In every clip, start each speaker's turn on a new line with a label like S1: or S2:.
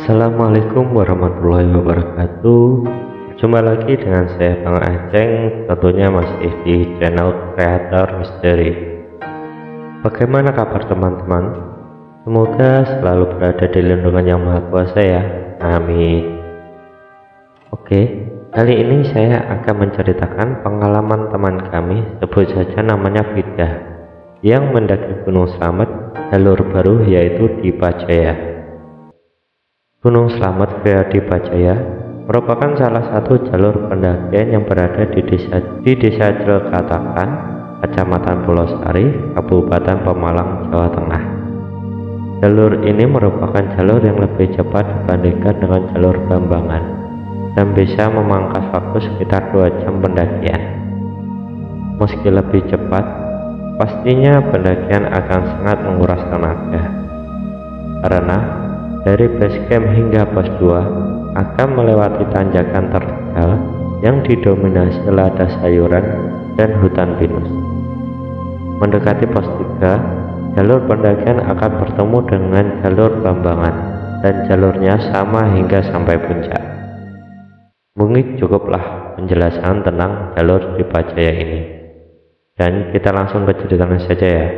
S1: Assalamualaikum warahmatullahi wabarakatuh. Jumpa lagi dengan saya Bang Aceng, tentunya masih di channel Kreator Misteri. Bagaimana kabar teman-teman? Semoga selalu berada di lindungan Yang Maha Kuasa ya. Amin. Oke, kali ini saya akan menceritakan pengalaman teman kami, sebut saja namanya Fidah, yang mendaki Gunung Slamet jalur baru, yaitu di Pajaya. Gunung Slamet via Dipajaya merupakan salah satu jalur pendakian yang berada di desa Jelekatakan, Kecamatan Pulau Sari, Kabupaten Pemalang, Jawa Tengah. Jalur ini merupakan jalur yang lebih cepat dibandingkan dengan jalur Bambangan dan bisa memangkas waktu sekitar 2 jam pendakian. Meski lebih cepat, pastinya pendakian akan sangat menguras tenaga, karena dari base camp hingga pos 2 akan melewati tanjakan terjal yang didominasi lada sayuran dan hutan pinus. Mendekati pos 3, jalur pendakian akan bertemu dengan jalur Bambangan dan jalurnya sama hingga sampai puncak. Mungkin cukuplah penjelasan tentang jalur Dipajaya ini, dan kita langsung ke ceritanya saja ya.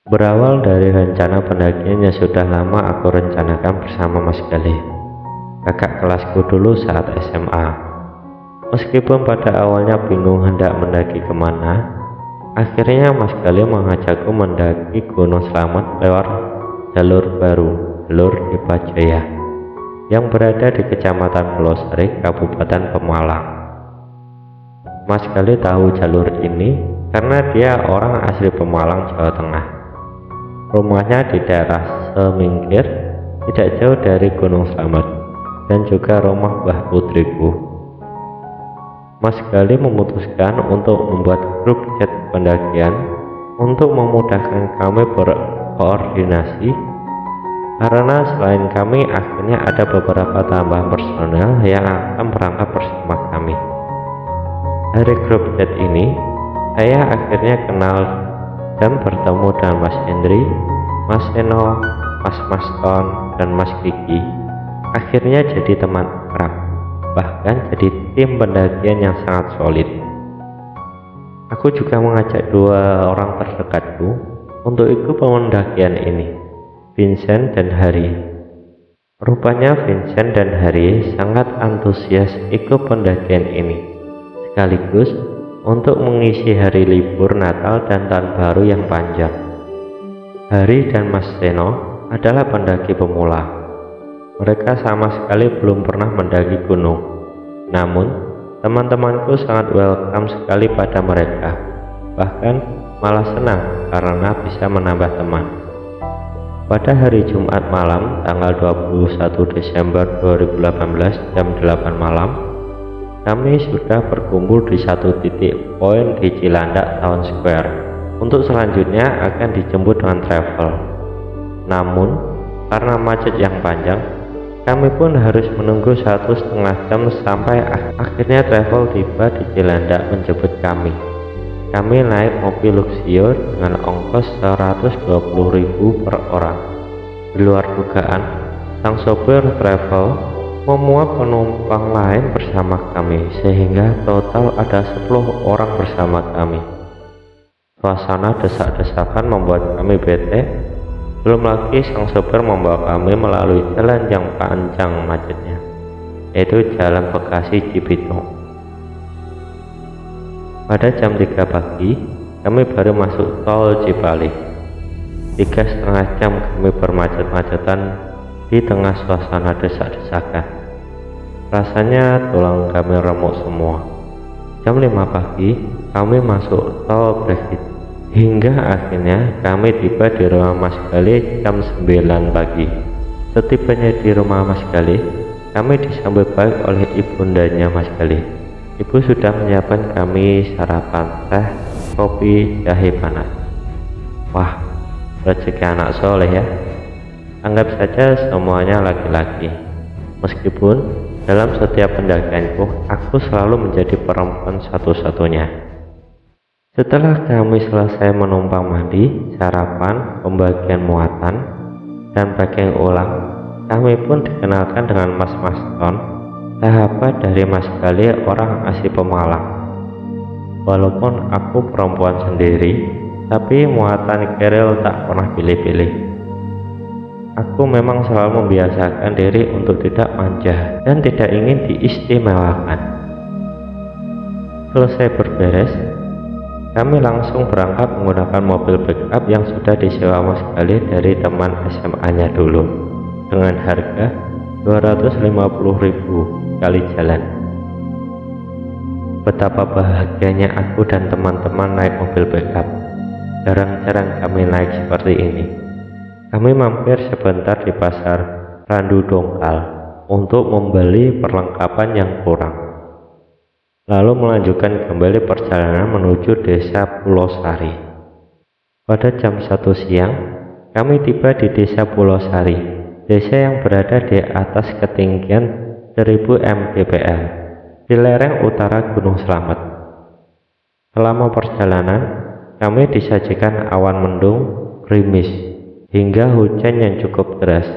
S1: Berawal dari rencana pendakian yang sudah lama aku rencanakan bersama Mas Galih, kakak kelasku dulu saat SMA. Meskipun pada awalnya bingung hendak mendaki kemana, akhirnya Mas Galih mengajakku mendaki Gunung Slamet lewat jalur baru, jalur Dipajaya, yang berada di Kecamatan Pulau Sari, Kabupaten Pemalang. Mas Galih tahu jalur ini karena dia orang asli Pemalang, Jawa Tengah. Rumahnya di daerah Semingkir, tidak jauh dari Gunung Slamet, dan juga rumah Mbah Putriku. Mas Galih memutuskan untuk membuat grup chat pendakian untuk memudahkan kami berkoordinasi, karena selain kami akhirnya ada beberapa tambahan personel yang akan berangkat bersama kami. Dari grup chat ini, saya akhirnya kenal dan bertemu dengan Mas Hendri, Mas Seno, Mas Maston, dan Mas Kiki. Akhirnya jadi teman akrab, bahkan jadi tim pendakian yang sangat solid. Aku juga mengajak 2 orang terdekatku untuk ikut pendakian ini, Vincent dan Hari. Rupanya Vincent dan Hari sangat antusias ikut pendakian ini, sekaligus untuk mengisi hari libur Natal dan Tahun Baru yang panjang. Hari dan Mas Seno adalah pendaki pemula. Mereka sama sekali belum pernah mendaki gunung. Namun, teman-temanku sangat welcome sekali pada mereka. Bahkan malah senang karena bisa menambah teman. Pada hari Jumat malam, tanggal 21 Desember 2018 jam 8 malam, kami sudah berkumpul di satu titik poin di Cilandak Town Square untuk selanjutnya akan dijemput dengan travel. Namun, karena macet yang panjang, kami pun harus menunggu 1,5 jam sampai akhirnya travel tiba di Cilandak menjemput kami. Kami naik mobil Luxio dengan ongkos 120.000 per orang. Di luar dugaan, sang sopir travel memuat penumpang lain bersama kami, sehingga total ada 10 orang bersama kami. Suasana desak-desakan membuat kami bete. Belum lagi sang sopir membawa kami melalui jalan yang panjang macetnya, yaitu Jalan Bekasi Cibitung. Pada jam 3 pagi, kami baru masuk tol Cipali. 3,5 jam kami bermacet-macetan di tengah suasana desak-desakan. Rasanya tulang kami remuk semua. Jam 5 pagi kami masuk tol Brexit, hingga akhirnya kami tiba di rumah Mas Galih jam 9 pagi. Setibanya di rumah Mas Galih, kami disambut baik oleh ibundanya Mas Galih. Ibu sudah menyiapkan kami sarapan teh, kopi, jahe panas. Wah, rezeki anak soleh ya. Anggap saja semuanya laki-laki. Meskipun dalam setiap pendakianku, aku selalu menjadi perempuan satu-satunya. Setelah kami selesai menumpang mandi, sarapan, pembagian muatan, dan packing ulang, kami pun dikenalkan dengan Mas Ton, sahabat dari Mas Gali, orang asli Pemalang. Walaupun aku perempuan sendiri, tapi muatan keril tak pernah pilih-pilih. Aku memang selalu membiasakan diri untuk tidak manja dan tidak ingin diistimewakan. Selesai berberes, kami langsung berangkat menggunakan mobil backup yang sudah disewa Mas Gali dari teman SMA-nya dulu, dengan harga 250.000 kali jalan. Betapa bahagianya aku dan teman-teman naik mobil backup. Jarang-jarang kami naik seperti ini. Kami mampir sebentar di pasar Randu Dongkal untuk membeli perlengkapan yang kurang, lalu melanjutkan kembali perjalanan menuju desa Pulau Sari. Pada jam 1 siang, kami tiba di desa Pulau Sari, desa yang berada di atas ketinggian 1000 mdpl di lereng utara Gunung Slamet. Selama perjalanan, kami disajikan awan mendung, gerimis, hingga hujan yang cukup deras.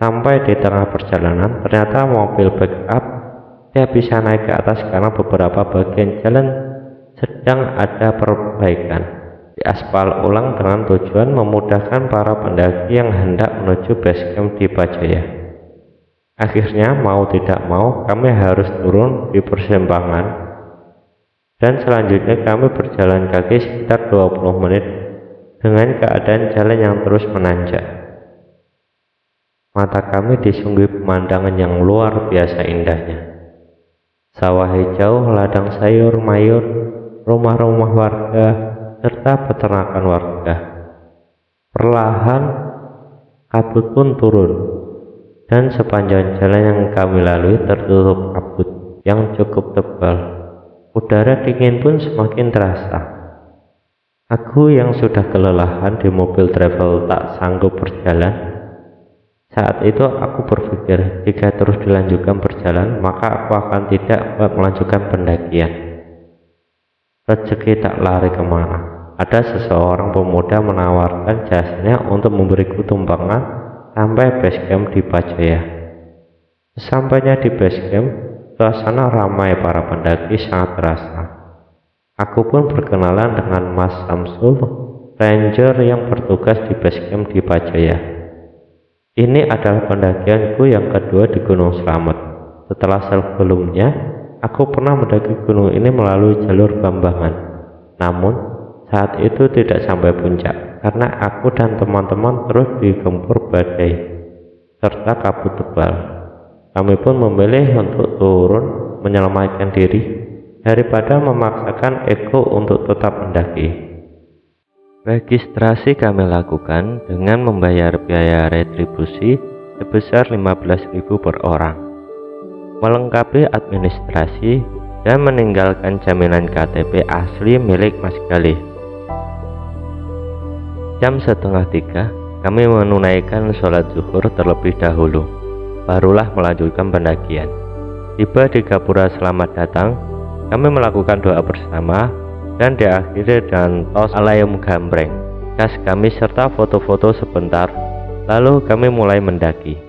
S1: Sampai di tengah perjalanan, ternyata mobil backup tidak bisa naik ke atas karena beberapa bagian jalan sedang ada perbaikan, diaspal ulang dengan tujuan memudahkan para pendaki yang hendak menuju base camp di Pajaya. Akhirnya mau tidak mau kami harus turun di persimpangan, dan selanjutnya kami berjalan kaki sekitar 20 menit dengan keadaan jalan yang terus menanjak. Mata kami disungguhi pemandangan yang luar biasa indahnya. Sawah hijau, ladang sayur mayur, rumah-rumah warga, serta peternakan warga. Perlahan kabut pun turun, dan sepanjang jalan yang kami lalui tertutup kabut yang cukup tebal. Udara dingin pun semakin terasa. Aku yang sudah kelelahan di mobil travel tak sanggup berjalan. Saat itu aku berpikir, jika terus dilanjutkan berjalan, maka aku akan tidak melanjutkan pendakian. Rezeki tak lari kemana. Ada seseorang pemuda menawarkan jasanya untuk memberiku tumpangan sampai base camp di Pajaya. Sesampainya di base camp, suasana ramai para pendaki sangat terasa. Aku pun berkenalan dengan Mas Samsul, ranger yang bertugas di base camp di Pajaya. Ini adalah pendakianku yang kedua di Gunung Slamet. Setelah sebelumnya, aku pernah mendaki gunung ini melalui jalur Bambangan. Namun, saat itu tidak sampai puncak, karena aku dan teman-teman terus digempur badai, serta kabut tebal. Kami pun memilih untuk turun menyelamatkan diri, daripada memaksakan ego untuk tetap mendaki. Registrasi kami lakukan dengan membayar biaya retribusi sebesar 15.000 per orang, melengkapi administrasi dan meninggalkan jaminan KTP asli milik Mas Gali. Jam 2:30 kami menunaikan sholat zuhur terlebih dahulu, barulah melanjutkan pendakian. Tiba di Gapura Selamat Datang, kami melakukan doa bersama dan diakhiri dengan tos alayum gambreng khas kami serta foto-foto sebentar. Lalu kami mulai mendaki,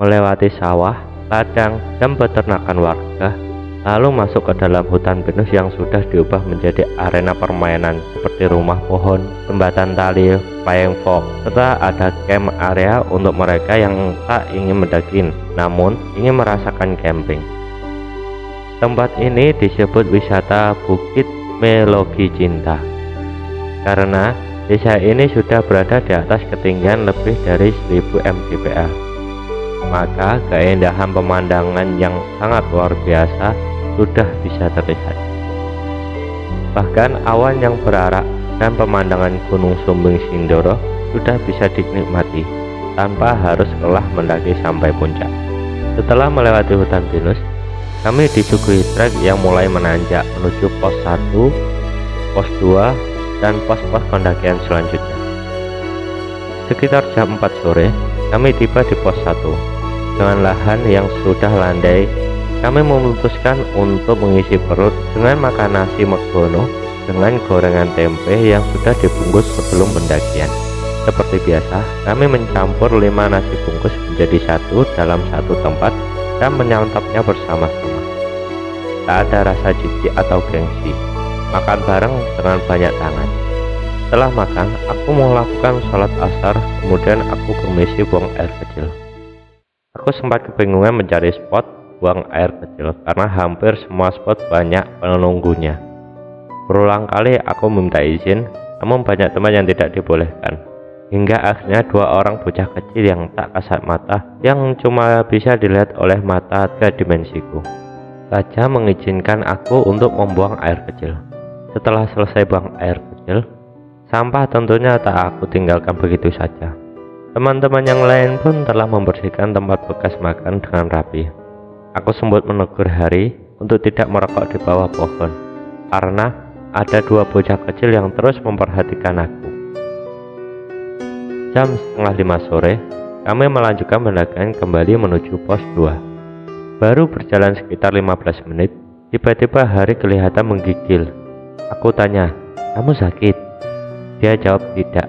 S1: melewati sawah, ladang, dan peternakan warga, lalu masuk ke dalam hutan pinus yang sudah diubah menjadi arena permainan seperti rumah pohon, jembatan tali, flying fox, serta ada camp area untuk mereka yang tak ingin mendaki namun ingin merasakan camping. Tempat ini disebut wisata Bukit Melogi Cinta karena desa ini sudah berada di atas ketinggian lebih dari 1000 mdpl. Maka keindahan pemandangan yang sangat luar biasa sudah bisa terlihat. Bahkan awan yang berarak dan pemandangan Gunung Sumbing Sindoro sudah bisa dinikmati tanpa harus lelah mendaki sampai puncak. Setelah melewati hutan pinus, kami disuguhi trek yang mulai menanjak menuju pos 1, pos 2, dan pos-pos pendakian selanjutnya. Sekitar jam 4 sore, kami tiba di pos 1. Dengan lahan yang sudah landai, kami memutuskan untuk mengisi perut dengan makan nasi megono dengan gorengan tempe yang sudah dibungkus sebelum pendakian. Seperti biasa, kami mencampur 5 nasi bungkus menjadi satu dalam satu tempat dan menyantapnya bersama-sama. Tak ada rasa jijik atau gengsi. Makan bareng dengan banyak tangan. Setelah makan, aku melakukan sholat asar, kemudian aku permisi buang air kecil. Aku sempat kebingungan mencari spot buang air kecil karena hampir semua spot banyak penunggunya. Berulang kali aku meminta izin, namun banyak teman yang tidak dibolehkan. Hingga akhirnya 2 orang bocah kecil yang tak kasat mata, yang cuma bisa dilihat oleh mata 3 dimensiku, saja mengizinkan aku untuk membuang air kecil. Setelah selesai buang air kecil, sampah tentunya tak aku tinggalkan begitu saja. Teman-teman yang lain pun telah membersihkan tempat bekas makan dengan rapi. Aku sempat menegur Hari untuk tidak merokok di bawah pohon, karena ada 2 bocah kecil yang terus memperhatikan aku. Jam setengah 5 sore, kami melanjutkan pendakian kembali menuju pos 2. Baru berjalan sekitar 15 menit, tiba-tiba Hari kelihatan menggigil. Aku tanya, "Kamu sakit?" Dia jawab tidak,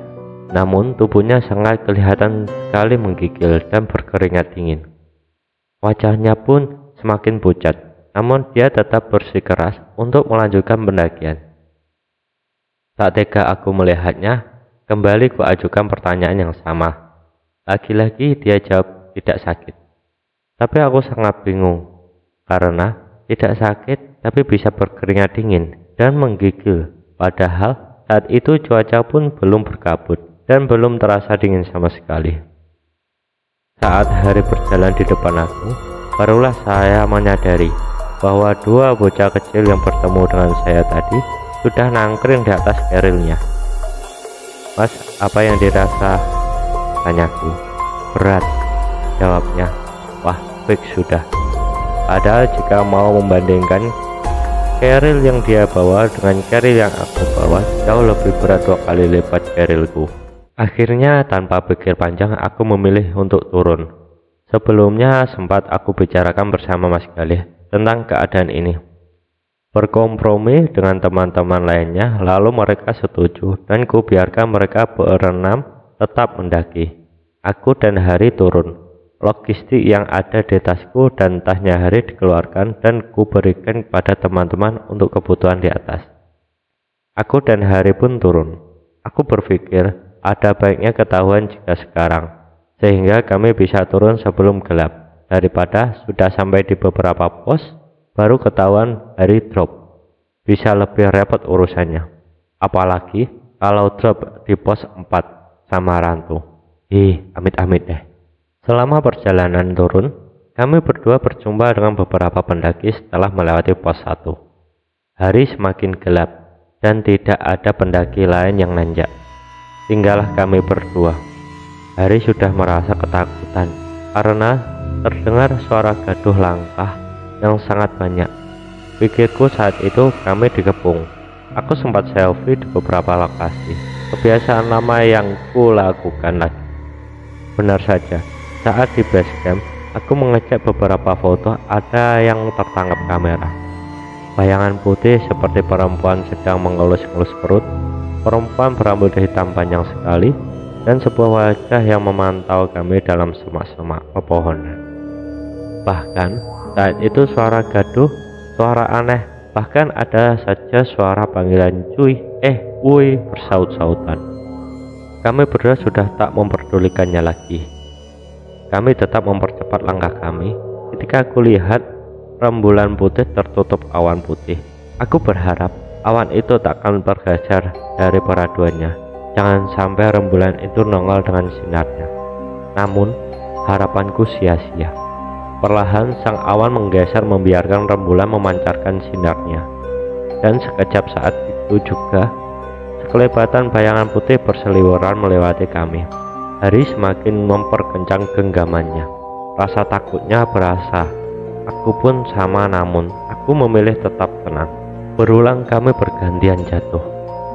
S1: namun tubuhnya sangat kelihatan sekali menggigil dan berkeringat dingin. Wajahnya pun semakin pucat, namun dia tetap bersikeras untuk melanjutkan pendakian. Tak tega aku melihatnya, kembali kuajukan pertanyaan yang sama. Lagi-lagi dia jawab tidak sakit. Tapi aku sangat bingung, karena tidak sakit tapi bisa berkeringat dingin dan menggigil. Padahal saat itu cuaca pun belum berkabut dan belum terasa dingin sama sekali. Saat Hari berjalan di depan aku, barulah saya menyadari bahwa 2 bocah kecil yang bertemu dengan saya tadi sudah nangkring di atas kerilnya. "Mas, apa yang dirasa?" tanyaku. "Berat," jawabnya. Wah, fix sudah. Padahal jika mau membandingkan keril yang dia bawa dengan keril yang aku bawa, jauh lebih berat 2 kali lipat kerilku. Akhirnya tanpa pikir panjang aku memilih untuk turun. Sebelumnya sempat aku bicarakan bersama Mas Galih tentang keadaan ini. Berkompromi dengan teman-teman lainnya, lalu mereka setuju dan ku biarkan mereka berenam tetap mendaki. Aku dan Hari turun. Logistik yang ada di tasku dan tasnya Hari dikeluarkan dan ku berikan kepada teman-teman untuk kebutuhan di atas. Aku dan Hari pun turun. Aku berpikir ada baiknya ketahuan jika sekarang, sehingga kami bisa turun sebelum gelap, daripada sudah sampai di beberapa pos baru ketahuan Hari drop. Bisa lebih repot urusannya. Apalagi kalau drop di pos 4 sama Rantu. Amit-amit deh. Selama perjalanan turun, kami berdua berjumpa dengan beberapa pendaki setelah melewati pos 1. Hari semakin gelap dan tidak ada pendaki lain yang nanjak. Tinggallah kami berdua. Hari sudah merasa ketakutan karena terdengar suara gaduh langkah yang sangat banyak. Pikirku saat itu kami dikepung. Aku sempat selfie di beberapa lokasi. Kebiasaan lama yang ku lakukan lagi. Benar saja, saat di base camp, aku mengecek beberapa foto ada yang tertangkap kamera. Bayangan putih seperti perempuan sedang mengelus-elus perut, perempuan berambut hitam panjang sekali, dan sebuah wajah yang memantau kami dalam semak-semak pepohonan. Bahkan saat itu suara gaduh, suara aneh, bahkan ada saja suara panggilan cuy, wuih bersaut-sautan. Kami berdua sudah tak memperdulikannya lagi. Kami tetap mempercepat langkah kami ketika aku lihat rembulan putih tertutup awan putih. Aku berharap awan itu tak akan bergeser dari peraduannya. Jangan sampai rembulan itu nongol dengan sinarnya. Namun harapanku sia-sia. Perlahan sang awan menggeser membiarkan rembulan memancarkan sinarnya. Dan sekejap saat itu juga sekelebatan bayangan putih berseliweran melewati kami. Hari semakin memperkencang genggamannya. Rasa takutnya berasa. Aku pun sama, namun aku memilih tetap tenang. Berulang kami bergantian jatuh.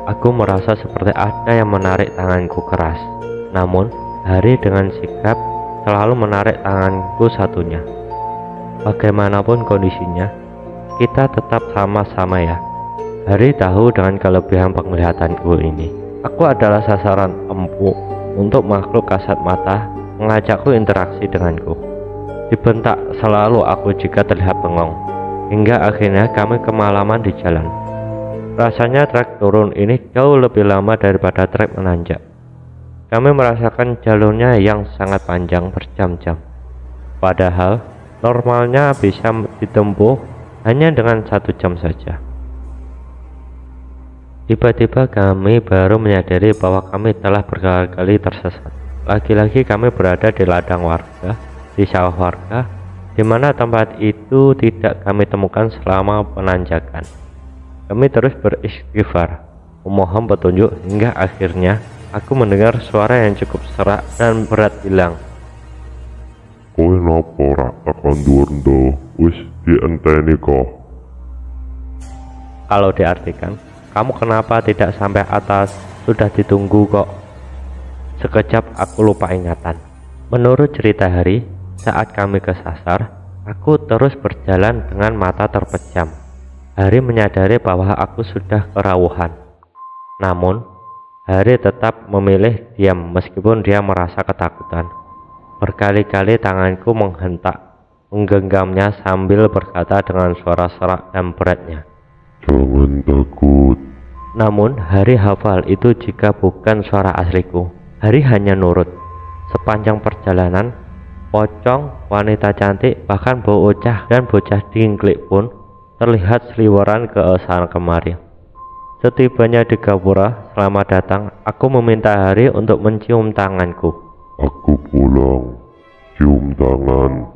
S1: Aku merasa seperti ada yang menarik tanganku keras. Namun Hari dengan sigap selalu menarik tanganku satunya. Bagaimanapun kondisinya, kita tetap sama-sama ya. Hari tahu dengan kelebihan penglihatanku ini. Aku adalah sasaran empuk untuk makhluk kasat mata mengajakku interaksi denganku. Dibentak selalu aku jika terlihat bengong, hingga akhirnya kami kemalaman di jalan. Rasanya trek turun ini jauh lebih lama daripada trek menanjak. Kami merasakan jalurnya yang sangat panjang berjam-jam. Padahal normalnya bisa ditempuh hanya dengan 1 jam saja. Tiba-tiba kami baru menyadari bahwa kami telah berkali-kali tersesat. Lagi-lagi kami berada di ladang warga, di sawah warga, di mana tempat itu tidak kami temukan selama penanjakan. Kami terus beristighfar, memohon petunjuk, hingga akhirnya aku mendengar suara yang cukup serak dan berat bilang,
S2: "Kowe napa rak tekan dhuwur ndo? Wis dienteni kok."
S1: Kalau diartikan, kamu kenapa tidak sampai atas? Sudah ditunggu kok. Sekejap aku lupa ingatan. Menurut cerita Hari, saat kami kesasar, aku terus berjalan dengan mata terpejam. Hari menyadari bahwa aku sudah kerawuhan. Namun, Hari tetap memilih diam meskipun dia merasa ketakutan. Berkali-kali tanganku menghentak, menggenggamnya sambil berkata dengan suara serak dan beratnya,
S2: "Jangan takut."
S1: Namun Hari hafal itu jika bukan suara asliku. Hari hanya nurut. Sepanjang perjalanan, pocong, wanita cantik, bahkan bocah dan bocah dingklik pun terlihat seliweran ke sana kemari. Setibanya di gapura, selamat datang, aku meminta Hari untuk mencium tanganku.
S2: "Aku pulang, cium tangan."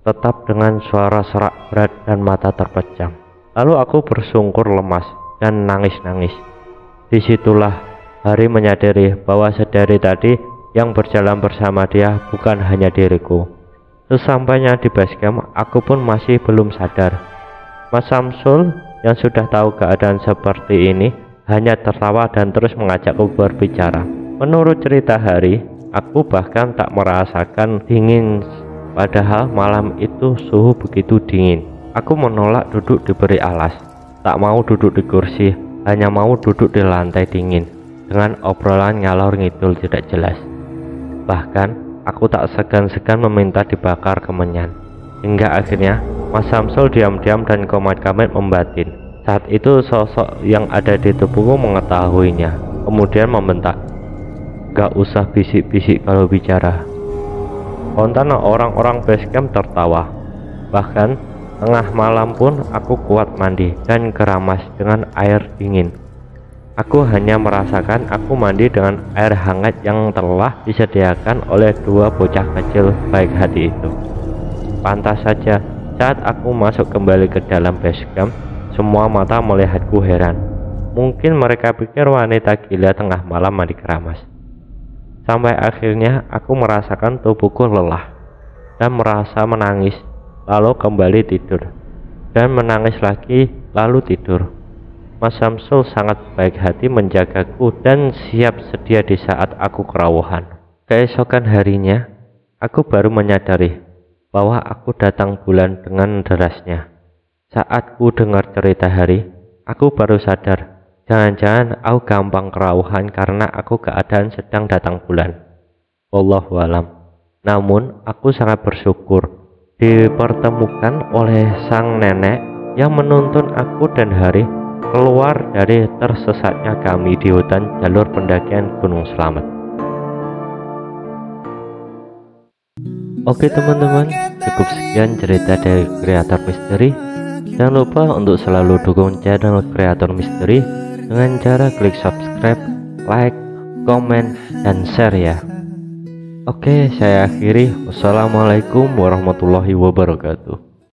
S1: Tetap dengan suara serak berat dan mata terpejam. Lalu aku bersungkur lemas dan nangis-nangis. Disitulah Hari menyadari bahwa sedari tadi yang berjalan bersama dia bukan hanya diriku. Sesampainya di base camp, aku pun masih belum sadar. Mas Samsul yang sudah tahu keadaan seperti ini hanya tertawa dan terus mengajakku berbicara. Menurut cerita Hari, aku bahkan tak merasakan dingin, padahal malam itu suhu begitu dingin. Aku menolak duduk diberi alas, tak mau duduk di kursi, hanya mau duduk di lantai dingin dengan obrolan ngalor ngidul tidak jelas. Bahkan aku tak segan-segan meminta dibakar kemenyan, hingga akhirnya Mas Samsul diam-diam dan komat-kamit membatin. Saat itu sosok yang ada di tubuhku mengetahuinya, kemudian membentak, "Gak usah bisik-bisik kalau bicara." Spontan orang-orang basecamp tertawa. Bahkan tengah malam pun aku kuat mandi dan keramas dengan air dingin. Aku hanya merasakan aku mandi dengan air hangat yang telah disediakan oleh 2 bocah kecil baik hati itu. Pantas saja saat aku masuk kembali ke dalam basecamp, semua mata melihatku heran. Mungkin mereka pikir wanita gila tengah malam mandi keramas. Sampai akhirnya aku merasakan tubuhku lelah dan merasa menangis, lalu kembali tidur dan menangis lagi, lalu tidur. Mas Samsul sangat baik hati menjagaku dan siap sedia di saat aku kerawuhan. Keesokan harinya, aku baru menyadari bahwa aku datang bulan dengan derasnya. Saat ku dengar cerita Hari, aku baru sadar, jangan-jangan aku gampang kerawuhan karena aku keadaan sedang datang bulan. Wallahu alam. Namun, aku sangat bersyukur dipertemukan oleh sang nenek yang menuntun aku dan Hari keluar dari tersesatnya kami di hutan jalur pendakian Gunung Slamet. Oke teman-teman, cukup sekian cerita dari Kreator Misteri. Jangan lupa untuk selalu dukung channel Kreator Misteri dengan cara klik subscribe, like, komen, dan share ya. Oke, saya akhiri. Wassalamualaikum warahmatullahi wabarakatuh.